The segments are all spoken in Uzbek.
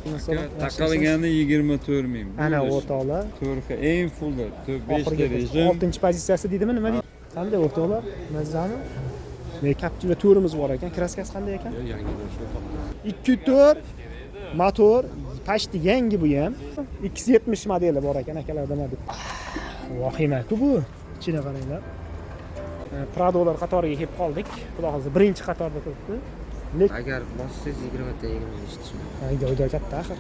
Alaykum assalom. Taqalgani 24 ming. Ana o'rtoqlar. Turxi eng fulda 5 ta rejim. 6-pozitsiyasi deydimi, nima deydi? Qanday o'rtoqlar? Mazzami? Men Captiva turimiz bor ekan. Kraskasi qanday ekan? Yangi bo'lishi o'rtoq. 2.4 motor, pashti yangi bu ham. 270 modeli bor ekan akalarda mana bu. Vahima-ku bu. Ichini qaranglar. Pradolar qatoriga kelib qoldik. Xudo xolisa birinchi qatorda turibdi. Agar bossangiz 20 ta 25 tushadi. Joyda katta axir.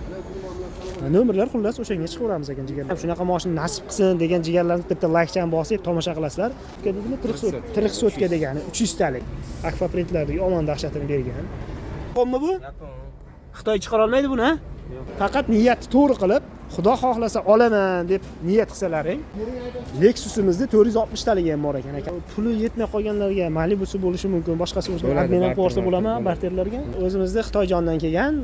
Nomerlar xullas o'shanga chiqaveramiz ekan jigarlar. Shunaqa mashina nasib qilsin degan jigarlarni bitta laykchan bosib tomosha qilasizlar. Dedimi 40 sotka degani 300 talik. Akfa printlardagi omon dahshatini bergan. Qo'mmi bu? Xitoy chiqara olmaydi buni, ha? Faqat niyatni to'g'ri qilib, Xudo xohlasa olaman deb niyat qilsalaring. Lexus'imizda 460 taligi ham bor ekan aka. Puli yetmay qolganlarga Malibu'si bo'lishi mumkin, boshqasi bo'lishi mumkin. Admin borsa bo'laman barterlarga. O'zimizda Xitoyjondan kelgan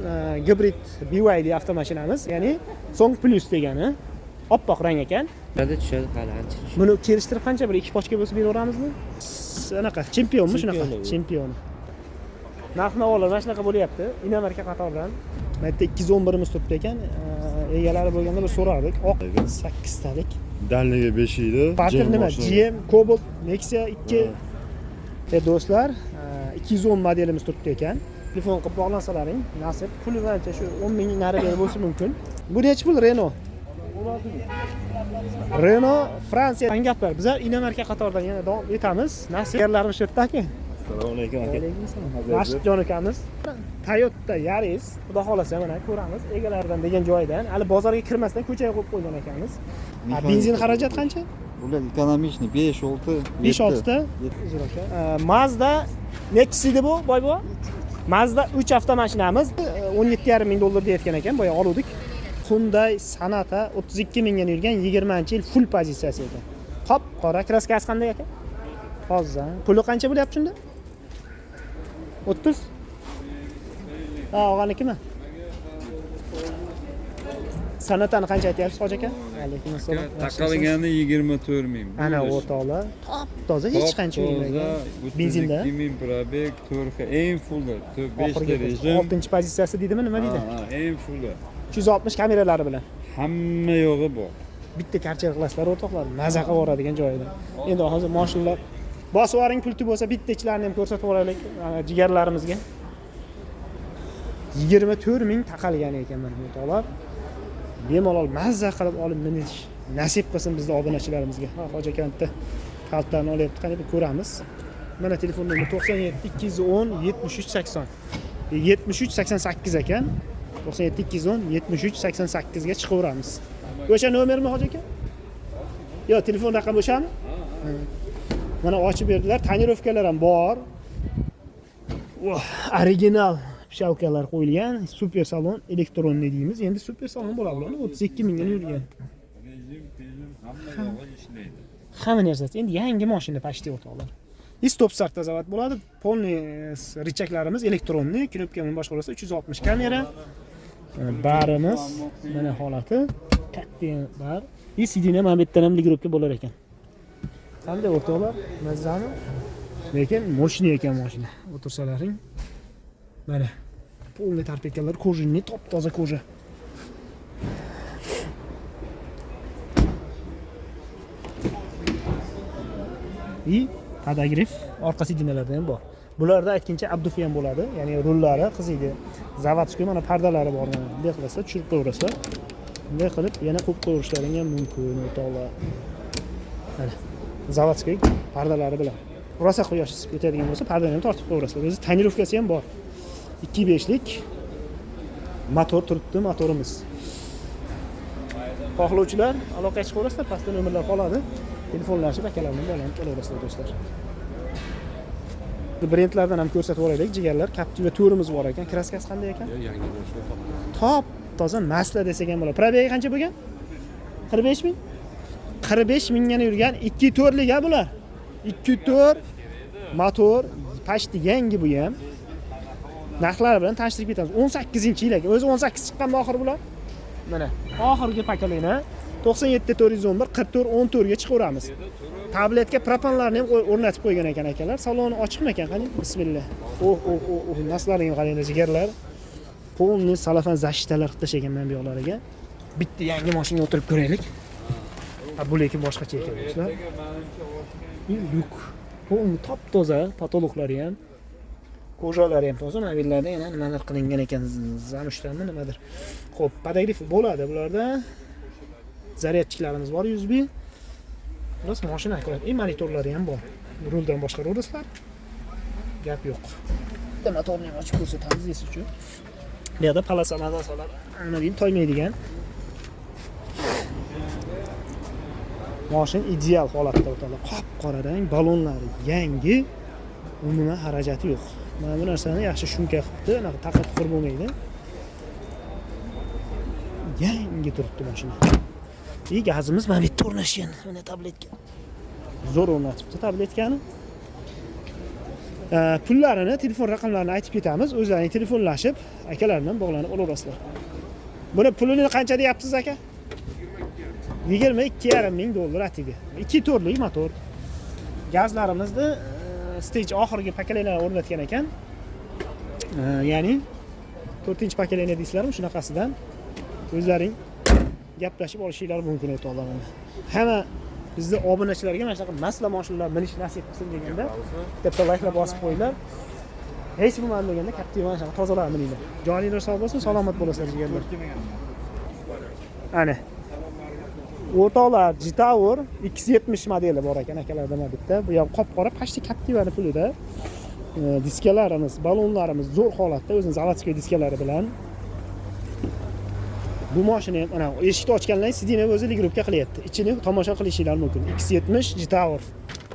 gibrid BYD avtomashinamiz, ya'ni Song Plus degani. Oppoq rang ekan. Tushadi hali ancha. Buni kelishtirib qancha bir ekipajga bo'lsa beraveramizmi? Sanaqa chempionmi shunaqa? Chempion. Narx-navolar mana shunaqa bo'lyapti. Inomarka qatordan. Bu yerda 211 miz turibdi ekan. Egalari bo'lganda bir so'rardik. Oq 8 talik. Danligi 5 edi. Pater nima? GM Cobalt Nexia 2. Do'stlar, 210 modelimiz turibdi ekan. Telefon qilib bog'lansalaring, nasib puli ancha shu 10 ming nari berib bo'lsa mumkin. Bu necha pul Renault? Renault Fransiyadan gaplar. Biz Inomarka qatoridan yana davom etamiz. Nasib yerlarimiz shu yerda aka. Assalomu alaykum aka. Mashidjon akamiz Toyota Yaris, xudo xolasa mana ko'ramiz egalaridan degan joydan, hali bozorga kirmasdan ko'chaga qo'yib qo'ygan ekanmiz. Benzin xarajat qancha? Bular ekonomishni 5-6 5-6 ta. Mazda nechisi edi bu, boy bu? Mazda 3 avtomashinamiz 17,5 ming dollar deyotgan ekan, boya oluvdik. Hyundai Sonata 32 mingga yurgan 20-yil full pozitsiyasi ekan. Qop qora kraskasi qanday ekan? Hozir puli qancha bo'lyapti shunda? 30. Ha, og'anikimi? Sanatani qancha aytyapsiz, hoji aka? Alaykum assalom. Taqalgani 24 ming. Ana o'rtoqlar, top toza, hech qancha bo'lmagan. Benzinda 2000 probeg, Turxi eng fulda 5 ta rejim. 6-pozitsiyasi deydimi, nima deydi? Ha, eng fulda. 360 kameralari bilan. Hamma yo'g'i bor. Bitta karcher qilasizlar o'rtoqlar, maza qilib boradigan joyida. Endi hozir mashinalar bosib yuboring, pulti bo'lsa bitta ichilarini ham ko'rsatib yuboraylik jigarlarimizga. 24 ming taqalgan ekan mana o'rtoqlar. Bemalol mazza qilib olib minish nasib qilsin bizning obunachilarimizga. Ha, hoji aka bitta kaltlarni olyapti, qani bir ko'ramiz. Mana telefon nomeri 97 210 73 80. 73 88 ekan. 97 210 73 88 ga chiqaveramiz. O'sha nomermi hoji aka? Yo, telefon raqami o'shami? Mana ochib berdilar, tonirovkalar ham bor. Original shavkalar qo'yilgan, super salon elektronli deymiz. Endi super salon bo'ladi, 32 mingga yurgan. Hamma yo'g'i ishlaydi. Hamma narsasi endi yangi mashina pashti o'rtoqlar. Stop start zavod bo'ladi. Polniy richaklarimiz elektronli, knopkaning boshqaruvsi 360 kamera. Barimiz mana holati katta bar. Sidina mana bu yerdan ham ligrovka bo'lar ekan. Qanday o'rtoqlar? Mazzami? Lekin mashina ekan mashina. O'tirsalaring. Mana polniy tarpekalar, kojinli, top toza koja. Podogref, orqa sidinalarda ham bor. Bularda aytgancha abdufi ham bo'ladi, ya'ni rullari qiziydi. Zavodskiy mana pardalari bor mana. Bunday qilsa tushirib qo'yaverasizlar. Bunday qilib yana qo'yib qo'yishlaring ham mumkin o'rtoqlar. Mana zavodskiy pardalari bilan. Rosa quyosh isib ketadigan bo'lsa, pardani ham tortib qo'yaverasizlar. O'zi tonirovkasi ham bor. 2.5 lik motor turibdi, motorimiz. Xohlovchilar aloqaga chiqaverasizlar, pastda nomerlar qoladi. Telefonlashib akalarni bilan qo'yaverasizlar do'stlar. Brendlardan ham ko'rsatib o'raylik, jigarlar. Captiva turimiz bor ekan. Kraskasi qanday ekan? Yangi bo'lishi o'rtoq. Top toza masla desak ham bo'ladi. Probegi qancha bo'lgan? 45 ming. 45 mingga yurgan 2.4 lik bular. 2.4 motor, pashti yangi bu ham. Narxlari bilan tanishtirib ketamiz. 18-yil ekan. O'zi 18 chiqqanmi oxir bular? Mana oxirgi pakalini 97 411 44 14 ga chiqaveramiz. Tabletga propanlarni ham o'rnatib qo'ygan ekan akalar. Saloni ochiqmi ekan? Qani? Bismillah. Naslaring qaranglar jigarlar. Polni salafan zashitalar qilib tashlagan men bu yoqlariga. Bitta yangi mashinaga o'tirib ko'raylik. Bu lekin boshqacha ekan do'stlar. Yuk. Polni top-toza, patologlari ham, ko'rjalari ham toza. Mobillarda yana nimadir qilingan ekan, zamushdanmi nimadir. Xo'p, podogrif bo'ladi bularda. Zaryadchiklarimiz bor 100 bi. Biroz mashina akkurat. Monitorlari ham bor. Ruldan boshqaravurasizlar. Gap yo'q. Bitta motorni ochib ko'rsatamiz siz uchun. Bu yerda palasalar, nima deyim, toymaydigan. Mashina ideal holatda o'tadi. Qop-qora rang, balonlari yangi. Umuman xarajati yo'q. Mana bu narsani yaxshi shumka qilibdi, anaqa taqir-tuqir bo'lmaydi. Yangi turibdi mashina. Gazimiz mana bu yerda o'rnashgan. Mana tabletka. Zo'r o'rnatibdi tabletkani. Pullarini, telefon raqamlarini aytib ketamiz. O'zlaring telefonlashib, akalar bilan bog'lanib olaverasizlar. Buni pulini qancha deyapsiz aka? 22,5 ming dollar atiga. 2 torli motor. Gazlarimizni stage oxirgi pokoleniyalar o'rnatgan ekan. Ya'ni 4-pokoleniya deysizlarmi, shunaqasidan o'zlaring gaplashib olishinglar mumkin o'toqlar. Hamma bizning obunachilarga mana shunaqa masla mashinalar minish nasib qilsin deganda bitta layklar bosib qo'yinglar. Hech bo'lmadi deganda katta mana shunaqa tozalar mininglar. Joningiz sog' bo'lsin, salomat bo'lasizlar deganlar. Ana. O'rtoqlar G-Tower X70 modeli bor ekan akalarda mana bitta. Bu ham qop-qora pashti Captiva'ning pulida. Diskalarimiz, balonlarimiz zo'r holatda, o'zining zavodskiy diskalari bilan. Bu mashina ham ana eshikni ochganlar sidini o'zi ligrupga qilyapti. Ichini tomosha qilishingiz mumkin. X70 G-Tower.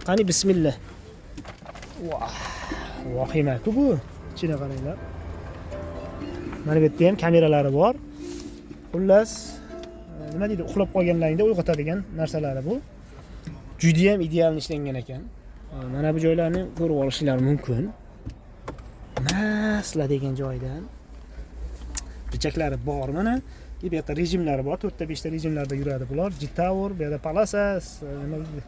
Qani bismillah. Vahima-ku bu. Ichini qaranglar. Mana bu yerda ham kameralari bor. Xullas, nima deydi, uxlab qolganlaringda uyg'otadigan narsalari bu. Juda ham ideal ishlangan ekan. Mana bu joylarni ko'rib olishingiz mumkin. Masla degan joydan. Burchaklari bor mana. Bu yerda rejimlari bor. 4 ta 5 ta rejimlarda yuradi bular. G-Tower, bu yerda Palasas, nima deydi?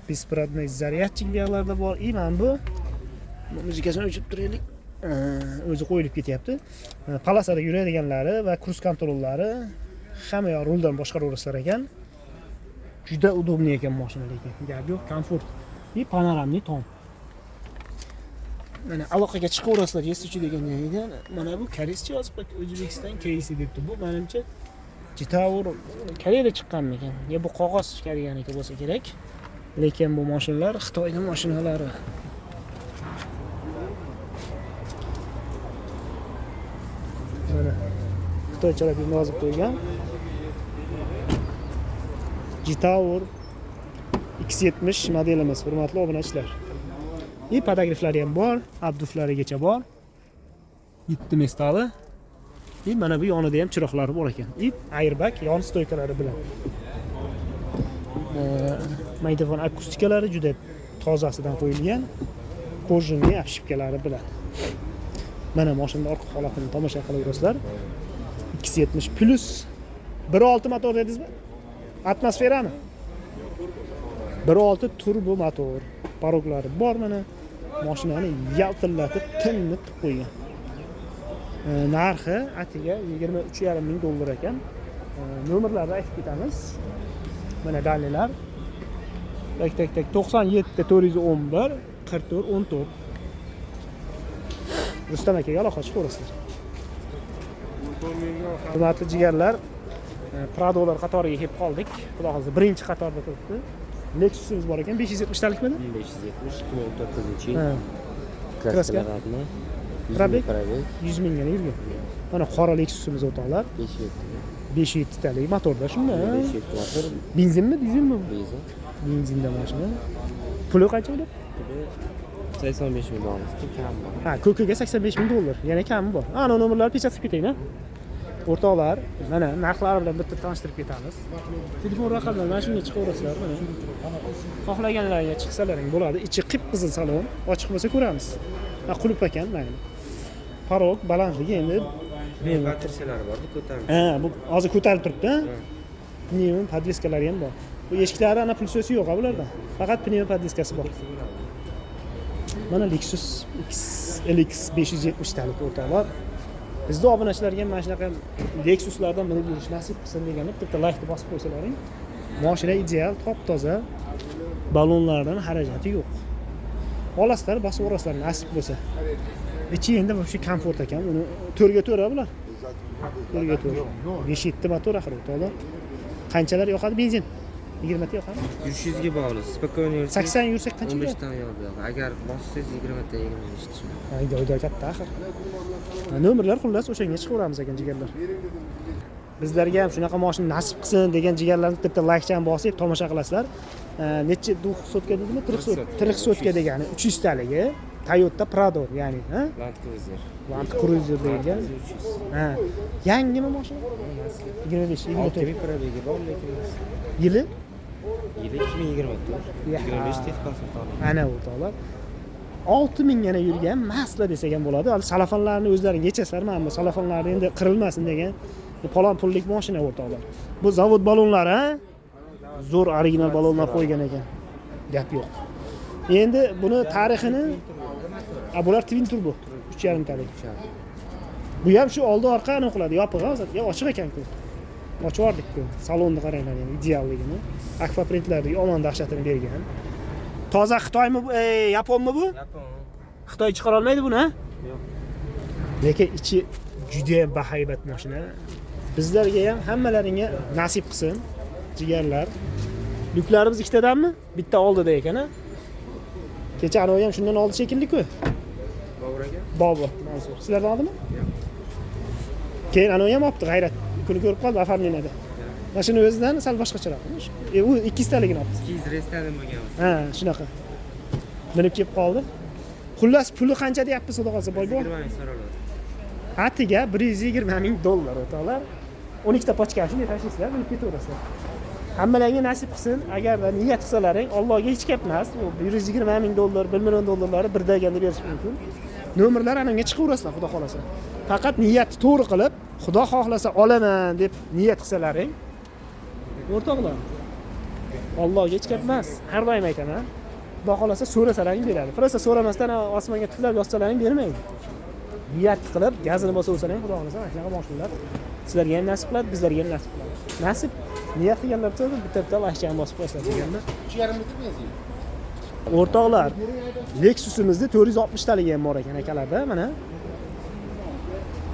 Besprodnoy zaryadchik bu yerlarda bor. Mana bu muzikasini o'chirib turaylik. O'zi qo'yilib ketyapti. Palasada yuradiganlari va kruz kontrollari hamma yoq ruldan boshqaraverasizlar ekan. Juda udobniy ekan mashina lekin. Gap yo'q, komfort. Bu panoramli tom. Mana aloqaga chiqaverasizlar, yesichi degan joyda. Mana bu koreyscha yozib qo'ydi. O'zbekiston Koreysi debdi. Bu menimcha G-Tower Koreyada chiqqanmikan? Yo bu qog'oz chiqarganiki bo'lsa kerak. Lekin bu mashinalar Xitoyning mashinalari. Mana Xitoychalar yozib qo'ygan. G-Tower X70 modelimiz, hurmatli obunachilar. Podogriflari ham bor, abduflarigacha bor. 7 mestali. Mana bu yonida ham chiroqlari bor ekan. Airbag yon stoykalari bilan. Magnitofon akustikalari juda tozasidan qo'yilgan. Kojinli apshipkalari bilan. Mana mashinaning orqa holatini tomosha qilaverasizlar. X70 plus 1.6 motor dedingizmi? Atmosferami? 1.6 turbo motor. Paroglari bor mana. Mashinani yaltillatib tinnib qo'ygan. Narxi atiga 23,5 ming dollar ekan. Nomerlarni aytib ketamiz. Mana dalillar. Tak 97 411 44 14. Rustam akaga aloqa chiqaverasizlar. Hurmatli jigarlar, Pradolar qatoriga kelib qoldik. Xudo xolsa birinchi qatorda turibdi. Lexusimiz bor ekan, 570 talikmidi? 570 2014-yil. Kraska. Probek 100 mingga yurgan. Mana qora Lexusimiz o'toqlar. 507 talik motorda shunda. 507 motor. Benzinmi, dizelmi? Benzin. Benzinda mashina. Puli qancha edi? 85 ming dollar. Kam bor. Ha, ko'kiga 85 ming dollar. Yana kami bor. Ana nomerlarni pechatib ketaymi? O'rtoqlar, mana narxlari bilan bitta tanishtirib ketamiz. Telefon raqamlari mana shunga chiqaverasizlar mana. Xohlaganlarga chiqsalaring bo'ladi. Ichi qip-qizil salon, ochiq bo'lsa ko'ramiz. Ha, qulf ekan, mayli. Parog balandligi endi Batareyalari bor, ko'tarilib. Ha, bu hozir ko'tarilib turibdi. Pnevm podveskalari ham bor. Bu eshiklari ana pulsosi yo'q bularda. Faqat pnevm podveskasi bor. Mana Lexus LX 570 talik o'rtoqlar. Bizda obunachilarga mana shunaqa Lexuslardan minib yurish nasib qilsin deganlar bitta like bosib qo'ysalaring. Mashina ideal, top-toza. Balonlardan xarajati yo'q. Olasizlar, bosib o'rasizlar nasib bo'lsa. Ichi endi bu komfort ekan. Uni 4 ga 4 bular. 4 ga 4. 5-7 motor axir o'toqlar. Qanchalar yoqadi benzin? 20 ta yoqadi. Yurishingizga bog'liq. Spokойно yursangiz 80 yursak qancha 15 yoqadi? dan yo'q. Agar bossangiz 20 ta 25 ta. Hayda katta axir. Nomerlar xullas o'shanga chiqaveramiz ekan jigarlar. Bizlarga ham shunaqa mashina nasib qilsin degan jigarlarni bitta like-chan bosib tomosha qilasizlar. Necha 200 dedimi? 300 ga degani 300 taligi. Toyota Prado, ya'ni, ha? Land Cruiser. Land Cruiser deyilgan. Ha. Yangimi mashina? 25, 24 probegi bor, lekin yili? yili 2024. 25 texpasport olgan. Ana u to'g'ri. 6000 yana yurgan masla desak ham bo'ladi. Hali salafonlarni o'zlaring yechasizlar, mana bu salafonlarni endi qirilmasin degan palon pullik mashina o'rtoqlar. Bu zavod balonlari, ha? Zo'r original balonlar qo'ygan ekan. Gap yo'q. Endi buni tarixini bular twin turbo 3.5 talik. Bu ham shu oldi orqa aniq qiladi, yopiq hozir. Yo, ochiq ekan-ku. Ochib yubordik-ku. Salonni qaranglar, yani idealligini. Aqua printlarga omon dahshatini bergan. Toza Xitoymi, Yaponmi bu? Yapon. Xitoy chiqara olmaydi buni, ha? Yo'q. Lekin ichi juda ham bahaybat mashina. Bizlarga ham hammalaringga nasib qilsin, jigarlar. Lyuklarimiz ikkitadanmi? Bitta oldida ekan, ha? Kecha anoyi ham shundan oldi shekilli-ku. Bobur aka? Bobur, Mansur. Sizlardan oldimi? Yo'q. Keyin anoyi ham olibdi, g'ayrat. Kuni ko'rib qoldi oformleniyada. Mashina o'zidan sal boshqacharoq. U 200 taligini olibdi. 200 restardan bo'lganmiz. Ha, shunaqa. Minib kelib qoldi. Xullas, puli qancha deyapsiz, xudo qolsa, boyboy? 20 ming so'raladi. Atiga $120,000 o'toqlar. 12 ta pochka shunday tashlaysizlar, bilib ketaverasizlar. Hammalarga nasib qilsin, agarda niyat qilsalaring, Allohga hech gap emas. U $120,000, $1 million birdaganda berish mumkin. Nomerlar anamga chiqaverasizlar, xudo xolasa. Faqat niyatni to'g'ri qilib, xudo xohlasa olaman deb niyat qilsalaring, o'rtoqlar. Allohga hech gap emas. Har doim aytaman. Xudo xolasa so'rasalaring beradi. Prosta so'ramasdan osmonga tiflab yotsalaring bermaydi. Niyat qilib, gazini bosaversalaring, xudo xolasa mana shunaqa mashinalar sizlarga ham nasib qiladi, bizlarga ham nasib qiladi. Nasib niyat qilganlar bo'lsa, bitta lashkan bosib qo'yasizlar deganda. 3.5 litr benzin. O'rtoqlar, Lexus'imizda 460 taligi ham bor ekan akalarda, mana.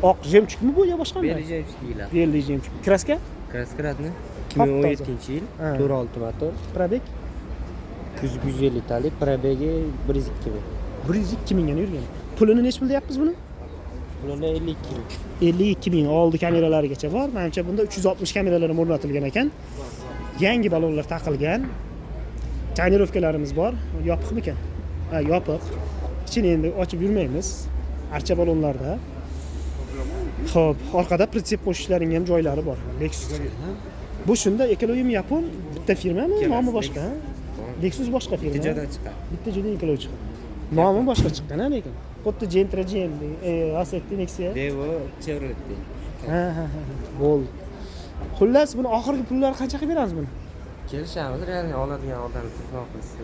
Oq jemchukmi bu yo boshqami? Belli jemchuk deyiladi. Belli jemchuk. Kraska? Kraska radni 2017-yil, 4.6 motor. Probeg 150 talik, probegi 102 ming. 102 mingga yurgan. Pulini nech pul deyapmiz buni? Pulini 52 ming. 52 ming oldi kameralarigacha bor. Menimcha bunda 360 kameralar ham o'rnatilgan ekan. Yangi balonlar taqilgan. Tonirovkalarimiz bor. Yopiqmikan? Ha, yopiq. Ichini endi ochib yurmaymiz. Archa balonlarda. Xo'p, orqada pritsep qo'shishlaring ham joylari bor. Lexus. Bu shunda ekoloyim Yapon bitta firmami, nomi boshqa? Lexus boshqa firma. Bitta joydan chiqqan. Bitta joydan ekoloy chiqqan. Nomi boshqa chiqqan, lekin. Xuddi Gentra GM, Assetto Nexia. Devo Chevrolet. Ha. Bo'ldi. Xullas, buni oxirgi pullari qancha qilib beramiz buni? Kelishamiz, realni oladigan odam tuzoq qilsa.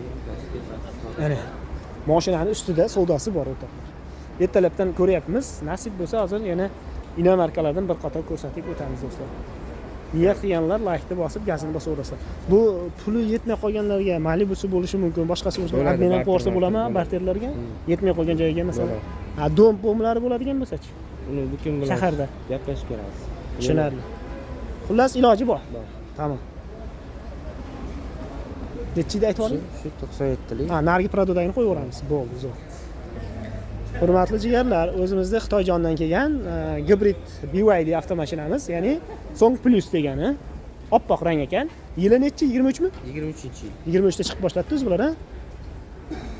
Ana. Mashinani ustida savdosi bor o'rtoqlar. Ertalabdan ko'ryapmiz. Nasib bo'lsa, hozir yana inomarkalardan bir qator ko'rsatib o'tamiz do'stlar. Niyat qilganlar like-ni bosib, gazini bosaverasizlar. Bu puli yetmay qolganlarga Malibu'si bo'lishi mumkin, boshqasi bo'lsa, admin porsa bo'ladimi barterlarga? Yetmay qolgan joyga masalan. Ha, dom pomlari bo'ladigan bo'lsa-chi? Uni bu kun bilan shaharda gaplashib ko'ramiz. Tushunarli. Xullas, iloji bor. Tamam. Nechida aytib Shu 97 talik. Ha, nargi Pradodagini qo'yaveramiz. Bo'ldi, zo'r. Hurmatli jigarlar, o'zimizda Xitoyjondan kelgan gibrid BYD avtomashinamiz, ya'ni Song Plus degani. Oppoq rang ekan. Yili nechi? 23 mi? 23-yil. 23 da chiqib boshlabdi bular, ha?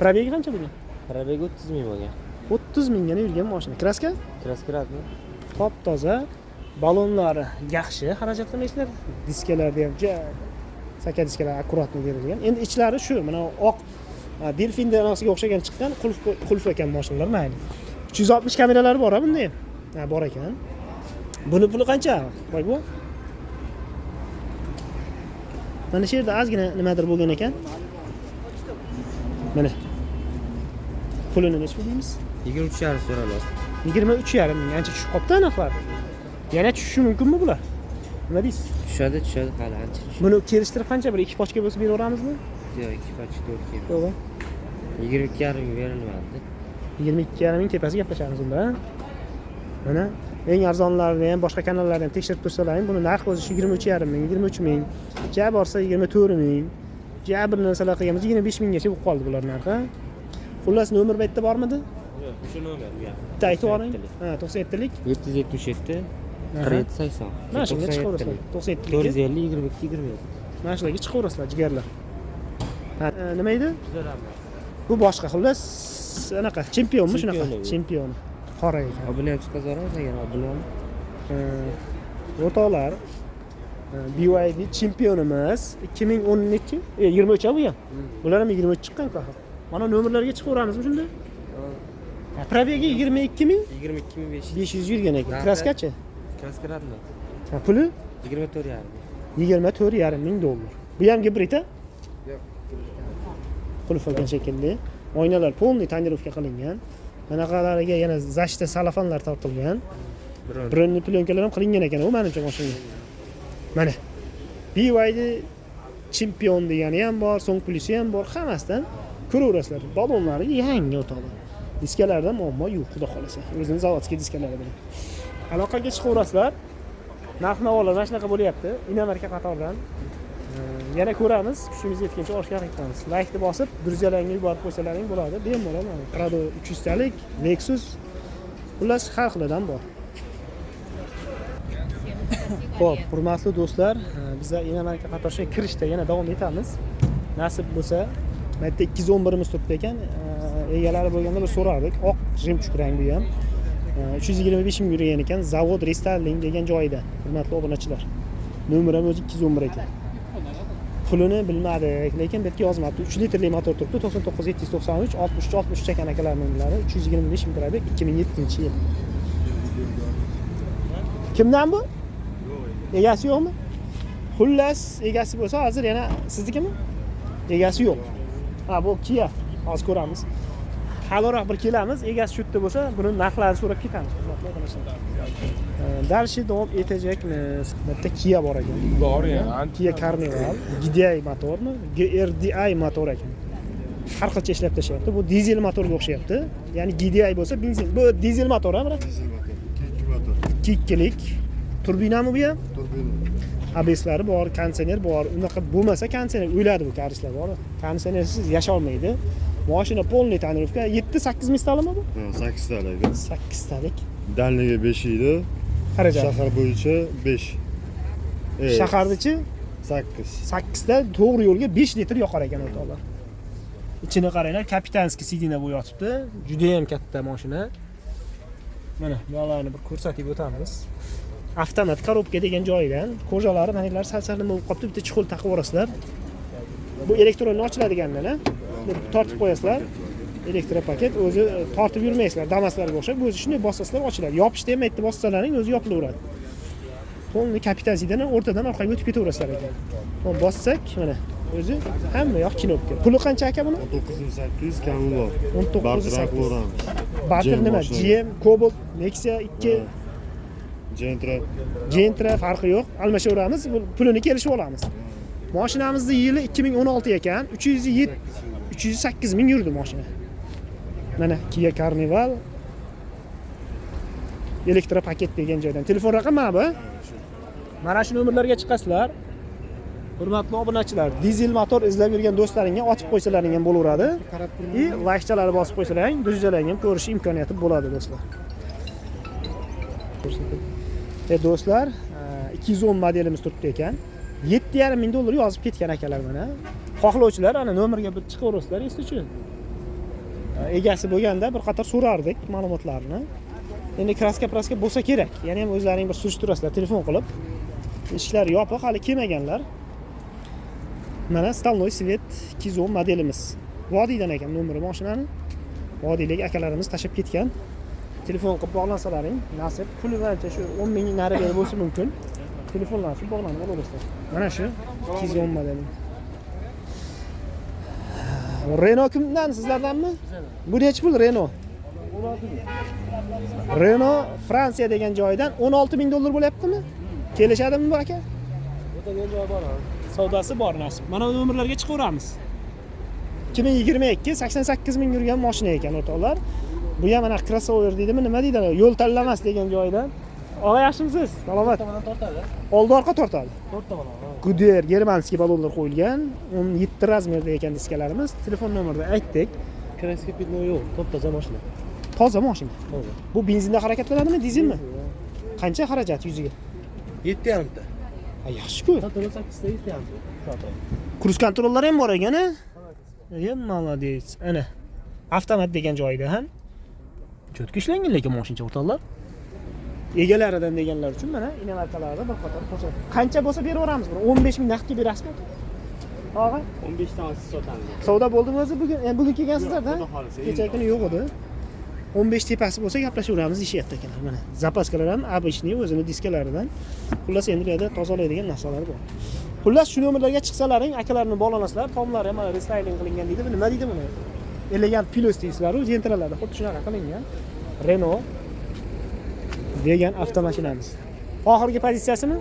Probegi qancha bo'lgan? Probegi 30 ming bo'lgan. 30 mingga yurgan mashina. Kraska? Kraska radmi? Top toza. Balonlari yaxshi, xarajat qilmaysizlar. Diskalarni ham saka diskalar akkuratni berilgan. Endi ichlari shu, mana oq Delfin danasiga o'xshagan chiqqan qulf ekan mashinalar, mayli. 360 kameralari bor-a bunda ham? Ha, bor ekan. Buni puli qancha? Voy bu. Mana shu yerda ozgina nimadir bo'lgan ekan. Mana. Pulini nech pul deymiz? 23,5 so'raladi. 23,5 ming. Ancha tushib qopti narxlar. Yana tushishi mumkinmi bular? Nima deysiz? Tushadi hali ancha tushadi. Buni kelishtirib qancha bir ekipajga bo'lsa beraveramizmi? Yo'q, 2 poch 4 kg. To'g'ri. 22,5 ming berilmadi. 22,5 ming tepasi gaplashamiz unda. Mana eng arzonlarini ham boshqa kanallarni ham tekshirib tursalaring, buni narxi o'zi 23,5 ming, 23 ming, ja borsa 24 ming, ja bir narsalar qilganmiz 25 minggacha bo'lib qoldi bular narxi. Xullas nomer bu yerda bormidi? Yo'q, shu nomer bu yoq. Bitta aytib yuboring. Ha, 97lik. 777 4780. Mana shunga chiqaverasizlar. 97lik. 450 22 27. Mana shularga chiqaverasizlar jigarlar. Ha, nima edi? Tuzaramiz. Bu boshqa xullas anaqa chempionmi shunaqa? Chempion. Chempion. Qora ekan. Obuna ham chiqazoramiz agar obuna. O'rtoqlar, BYD chempionimiz 2010 23 bu ham. Bular ham 23 chiqqan faqat. Mana nomerlarga chiqaveramizmi shunda? Probegi 22 ming 22.500. 500 yurgan ekan. Kraskachi? Kraska radmi? Ha, puli 24,5. 24,5 ming dollar. Bu ham gibrid-a? Yo'q. Qulf olgan shekilli. Oynalar polniy tonirovka qilingan. Bunaqalariga yana zashta salafonlar tortilgan. Bronli plyonkalar ham qilingan ekan, u menimcha mashina. Mana. BYD chempion degani ham bor, so'ng plusi ham bor, hammasidan ko'raverasizlar. Balonlari yangi o'toqlar. Diskalarda muammo yo'q, xudo xolasa. O'zining zavodskiy diskalari bilan. Aloqaga chiqaverasizlar. Narx-navolar mana shunaqa bo'lyapti. Inomarka qatordan. Yana ko'ramiz, kuchimiz yetgancha olishga harakat qilamiz. Like-ni bosib, druzyalarga yuborib qo'ysalaring bo'ladi. Bemalol mana Prado 300 talik, Lexus xullas har xilidan bor. Xo'p, hurmatli do'stlar, biz Inomarka qatorga kirishda yana davom etamiz. Nasib bo'lsa, bu yerda 211 imiz turibdi ekan. Egalari bo'lganda bir so'radik. Oq jemchuk rang bu ham. 325 ming yurgan ekan, zavod Restyling degan joyida. Hurmatli obunachilar. Nomer ham o'zi 211 ekan. Pulini bilmadik, lekin bu yerga yozmabdi. 3 litrli motor turibdi, 99793 63 ekan akalar nomerlari. 325 ming turadi, 2007-yil. Kimdan bu? Egasi yo'qmi? Xullas, egasi bo'lsa, hozir yana siznikimi? Egasi yo'q. Ha, bu Kia. Hozir ko'ramiz. Haloroq bir kelamiz, egasi shu yerda bo'lsa, buni narxlarini so'rab ketamiz. Dalshi davom etajekmiz. Bitta Kia bor ekan. Bor ya. Kia Carnival, GDI motormi? GRDI motor ekan. Har xilcha ishlab tashyapti. Bu dizel motorga o'xshayapti. Ya'ni GDI bo'lsa benzin. Bu dizel motor, ha, biroq? Dizel motor. 2 motor. 2 turbinami bu ham? Turbina. ABS'lari bor, konditsioner bor. Unaqa bo'lmasa konditsioner o'ladi bu karishlar bor. Konditsionersiz yasha olmaydi. Mashina polniy tonirovka 7-8 ming talimi bu? Ha, 8 talik. 8 talik. Danligi 5 edi. Xarajat. Shahar bo'yicha 5. Shahardachi 8. 8 da to'g'ri yo'lga 5 litr yoqar ekan o'rtoqlar. Ichini qaranglar, kapitanskiy sidina bu yotibdi. Juda ham katta mashina. Mana yo'llarni bir ko'rsatib o'tamiz. Avtomat korobka degan joyidan ko'jalari manilar sal-sal bo'lib qolibdi, bitta chixol taqib o'rasizlar. Bu elektronli ochiladiganlar-a? Tortib qo'yasizlar. Elektropaket o'zi tortib yurmaysizlar, damaslarga o'xshab, o'zi shunday bossasizlar ochiladi. Yopishda ham aytdi bossalaring o'zi yopilaveradi. Polni kapitan sidadan o'rtadan orqaga o'tib ketaverasizlar ekan. Bunu bossak mana o'zi hamma yoq knopka. Puli qancha aka buni? 19800 kami bor. 19800. Barter nima? GM, Cobalt, Nexia 2 Gentra farqi yo'q. Almashaveramiz, pulini kelishib olamiz. Mashinamizning yili 2016 ekan. 308 ming yurdi mashina. Mana Kia Carnival elektropaket degan joydan. Telefon raqami bu? Mana shu nomerlarga chiqasizlar. Hurmatli obunachilar, dizel motor izlab yurgan do'stlaringga otib qo'ysalaring ham bo'laveradi. Like-chalarni bosib qo'ysalaring, dujalaring ham ko'rish imkoniyati bo'ladi do'stlar. Do'stlar, 210 modelimiz turibdi ekan. 7,5 ming dollar yozib ketgan akalar mana. Xohlovchilar ana nomerga bir chiqaverasizlar, esda-chi. Egasi bo'lganda bir qator so'rardik ma'lumotlarni. Endi kraska bo'lsa kerak. Ya'ni ham o'zlaring bir surishtirasizlar telefon qilib. Eshiklar yopiq, hali kelmaganlar. Mana Stolnoy Svet 210 modelimiz. Vodiydan ekan nomeri mashinani. Vodiylik akalarimiz tashib ketgan. Telefon qilib bog'lansalaring, nasib puli ancha shu 10 ming nariga bo'lsa mumkin. Telefonlar shu bog'lanib olaverasizlar. Mana shu 210 modeli. Renault kimdan, sizlardanmi? Bu necha pul Renault? Renault Fransiya degan joydan 16 ming dollar bo'lyaptimi? Kelishadimi bu aka? Savdosi bor nasib. Mana bu nomerlarga chiqaveramiz. 2022 88 ming yurgan mashina ekan o'rtoqlar. Bu ham mana crossover deydimi, nima deydi? Yo'l tanlamas degan joydan. Og'a yaxshimisiz? Salomat. Oldi orqa tortadi. Guder germanskiy balonlar qo'yilgan. 17 razmerda ekan diskalarimiz. Telefon nomerni aytdik. Kraska pitno yo'q, top-toza mashina. Toza mashina. Bu benzinda harakatlanadimi, dizelmi? Qancha xarajat yuziga? 7,5 ta. Yaxshi-ku. 8 ta 7,5. Kruz kontrollari ham bor ekan, a? Молодец. Ana. Avtomat degan joyda ham. Cho'tki ishlangan lekin mashincha o'rtoqlar. Egalaridan deganlar uchun mana inomarkalarda bir qator qo'shadi. Qancha bo'lsa beraveramiz. 15 ming naqdga berasizmi? Og'a, 15 ta sotamiz. savdo bo'ldimi o'zi bugun? Bugun kelgansizlar-da. Kecha kuni yo'q edi. 15 tepasi bo'lsa gaplashaveramiz deyishyapti ekanlar. Mana zapaskalar ham обычный o'zini diskalaridan. Xullas endi bu yerda tozalaydigan narsalar bor. Xullas shu nomerlarga chiqsalaring, akalarni bog'lanasizlar. Tomlari ham restyling qilingan deydi. Nima deydi buni? Elegant Pilos deysizlar-ku, jentralarda xuddi shunaqa qilingan. Renault degan avtomashinamiz. Oxirgi pozitsiyasimi?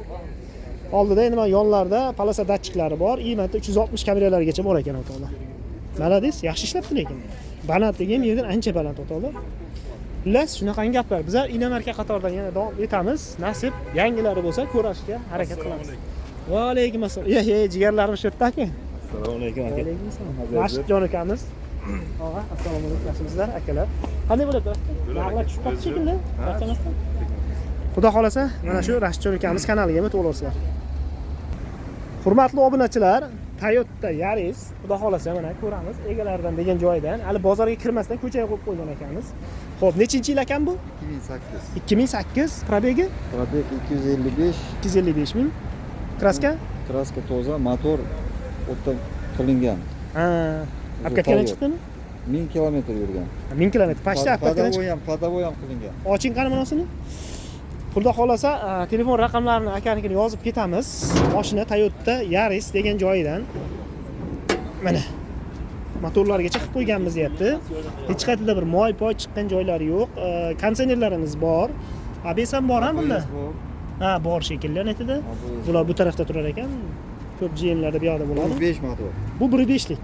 Oldida endi mana yonlarda palosa datchiklari bor. IMT 360 kameralargacha bor ekan o'rtoqlar. Malades, yaxshi ishlabdi lekin. Balandligi ham yerdan ancha baland o'rtoqlar. Xullas, shunaqangi gaplar. Bizlar inomarka qatoridan yana davom etamiz. Nasib yangilari bo'lsa ko'rishga harakat qilamiz. Va alaykum assalom. Jigarlarim shu yerda aka. Assalomu alaykum aka. Alaykum assalom. Rashidjon akamiz. Og'a, assalomu alaykum yaxshimisizlar akalar? Qanday bo'ladi? Naqla tushib qoldi shekilli. Barchamasdan. Xudo xolasa, mana shu Rashidjon akamiz kanaliga ham o'tib olasizlar. Hurmatli obunachilar, Toyota Yaris, xudo xolasa mana ko'ramiz egalaridan degan joydan, hali bozorga kirmasdan ko'chaga qo'yib qo'ygan ekanmiz. Xo'p, nechinchi yil ekan bu? 2008. 2008, probegi Probeg 255. 255 ming. Kraska? Kraska toza, motor o'tda qilingan. Ha, apkatdan chiqdimi? 1000 kilometr yurgan. 1000 kilometr. Pashta apkatdan chiqdi. Padavoy ham qilingan. Oching qani bunosini? Xudo xolasa, telefon raqamlarini akanikini yozib ketamiz. Mashina Toyota Yaris degan joyidan. Mana motorlargacha qilib qo'yganmiz deyapti. Hech qayerda bir moy-poy chiqqan joylari yo'q. Konditsionerlarimiz bor. ABS ham bor ham bunda. Ha, bor shekilli netida. Bular bu tarafda turar ekan. Ko'p GMlarda bu yoqda bo'ladi. 5 motor. Bu 1.5lik.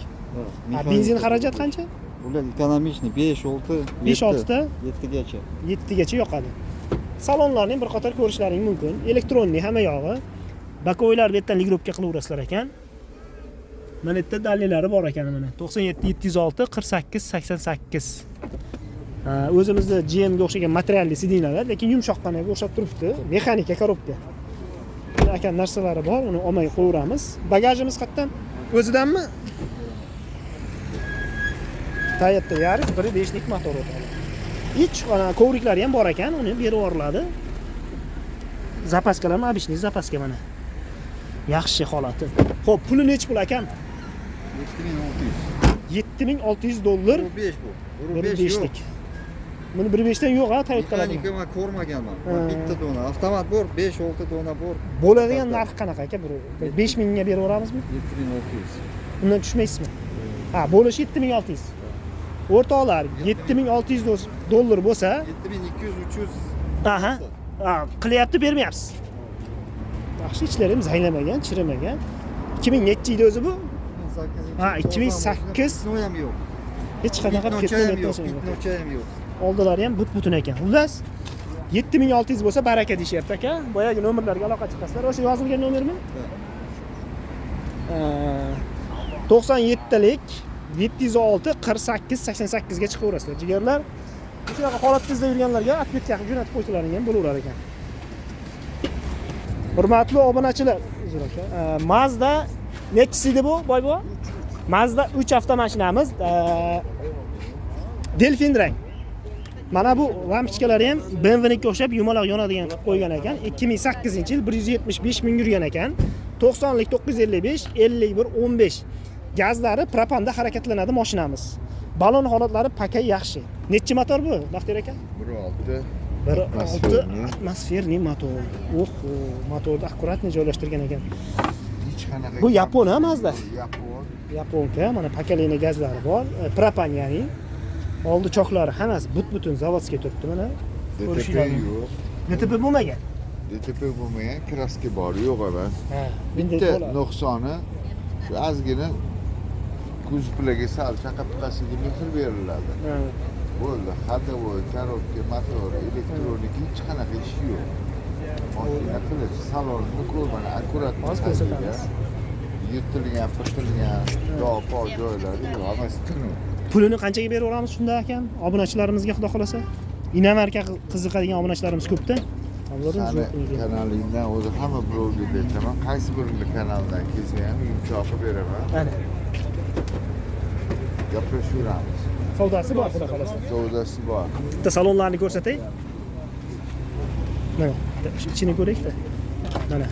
Benzin xarajat qancha? Bular ekonomичный 5-6, 5-6 ta 7 gacha. 7 gacha yoqadi. Salonlarni bir qator ko'rishlaring mumkin. Elektronli hamma yog'i. Bakoylar bu yerdan ligrovka qilaverasizlar ekan. Mana yerda dalillari bor ekan mana. 97 706 48 88. O'zimizda GM ga o'xshagan materialli sidinalar, lekin yumshoqqanaga o'xshab turibdi. Mexanika korobka. Aka narsalari bor, uni olmay qo'yaveramiz. Bagajimiz qayerdan? O'zidanmi? Toyota Yaris 1.5lik motor o'tadi. Ich kovriklari ham bor ekan, uni berib yuboriladi. Zapaskalar ham обычный zapaska mana. Yaxshi holati. Xo'p, puli nechi pul akam? 7600 dollar. 5 bu. 1.5lik. Buni 1.5 dan yo'q, ha, Toyota'lar. Mexanika men ko'rmaganman. Bitta dona, avtomat bor, 5-6 dona bor. Bo'ladigan narx qanaqa aka? 5000 ga berib yuboramizmi? 7600. Undan tushmaysizmi? Ha, bo'lish 7600. O'rtoqlar, 7600 dollar bo'lsa, 7200-300. aha, qilyapti, bermayapsiz. Yaxshi, ichlarim zaynamagan, chirimagan. 2000 nechi yil o'zi bu? 2008. Ha, 2008. No ham yo'q. Hech qanaqa Bitnocha ham yo'q. Oldilari ham but-butun ekan. Xullas, 7600 bo'lsa baraka deyapti aka. Boyagi nomerlarga aloqa chiqasizlar. O'sha yozilgan nomermi? 97lik 706 48 88 ga chiqaverasizlar. Jigarlar, shunaqa holatda yurganlarga atletga jo'natib qo'ysalaring ham bo'laverar ekan. Hurmatli obunachilar, Mazda nechisi edi bu, boy bu? Mazda 3 avtomashinamiz, Delfin rang. Mana bu lampochkalari ham BMW-ga o'xshab yumaloq yonadigan qilib qo'ygan ekan. 2008-yil 175 ming yurgan ekan. 90lik 955, 51 15. Gazlari propanda harakatlanadi mashinamiz. Balon holatlari pakay yaxshi. Nechi motor bu, Baxtiyor aka? 1.6. Atmosferli motor. Oho, motorni akkuratni joylashtirgan ekan. Hech qanaqa. Bu Yapon Mazda. Yapon. Yaponka, mana pakalina gazlari bor. Propan ya'ni. Oldi choklari hammasi but-butun zavodga turibdi mana. DTP Ko'rishinglar mumkin. yo'q. DTP bo'lmagan. DTP bo'lmagan, kraska bor, yo'q emas. Ha, Bitta nuqsoni shu ozgina kuzovlarga sal chaqa-piqasiga mehr beriladi. Bo'ldi. Ходовой, коробка, motor, elektronika hech qanaqa ishi yo'q. Mashina qilish, salonni ko'rmana, akkurat Hozir ko'rsatamiz. Yutilgan, pishtirilgan, dog'-po joylari yo'q, hammasi tiniq. Pulini qanchaga beraveramiz shunda ekan? Obunachilarimizga xudo xolasa. Inamarka qiziqadigan obunachilarimiz ko'p-da. Sani kanalingdan o'zi hamma blogerga aytaman, qaysi birini kanaldan kelsa ham yumshoqi beraman. Mana. Gaplashaveramiz. Savdosi bor xudo xolasa. Savdosi bor. Bitta salonlarni ko'rsatay. Mana, ichini ko'raylik-da. Mana.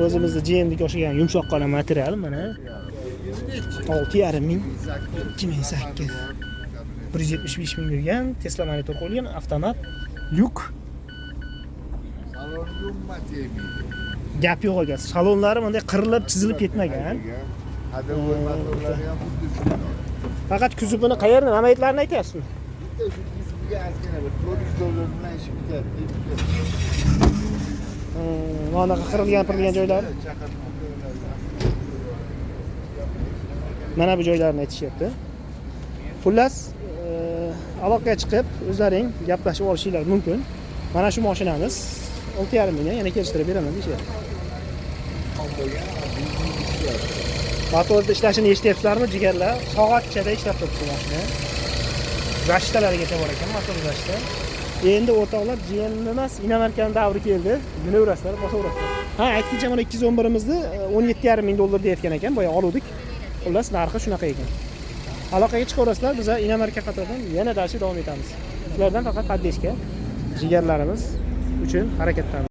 O'zimizda GM'ga o'xshagan yumshoq qona material mana. 6,5 ming, 2008. 175 ming yurgan, Tesla monitor qo'yilgan, avtomat, lyuk. Salon yummat yemaydi. Gap yo'q ekan. Salonlari bunday qirilib, chizilib ketmagan. Ходовой motorlari ham xuddi shunday. Faqat kuzovini qayerni, nima aytlarini aytyapsizmi? Bitta shu kuzovga ozgina bir $400 bilan ish bitadi. Mana qirilgan joylar. Mana bu joylarni aytishyapti. Xullas, aloqaga chiqib, o'zlaring gaplashib olishinglar mumkin. Mana shu mashinamiz 6,5 mingdan yana kelishtirib beraman deyapti. Motorda ishlashini eshityapsizlarmi, jigarlar? Soatchada ishlab turibdi mashina. Gashtalarigacha bor ekan, motor gashta. Endi o'rtoqlar GM emas, Inamarkan davri keldi. Yunaverasizlar, bosaverasizlar. Ha, aytgancha mana 211imizni 17,5 ming dollar deyotgan ekan, boya oluvdik. Xullas, narxi shunaqa ekan. Aloqaga chiqaverasizlar, biz Inamarka qatoridan yana darsga davom etamiz. Sizlardan faqat haddeshga jigarlarimiz uchun harakatdan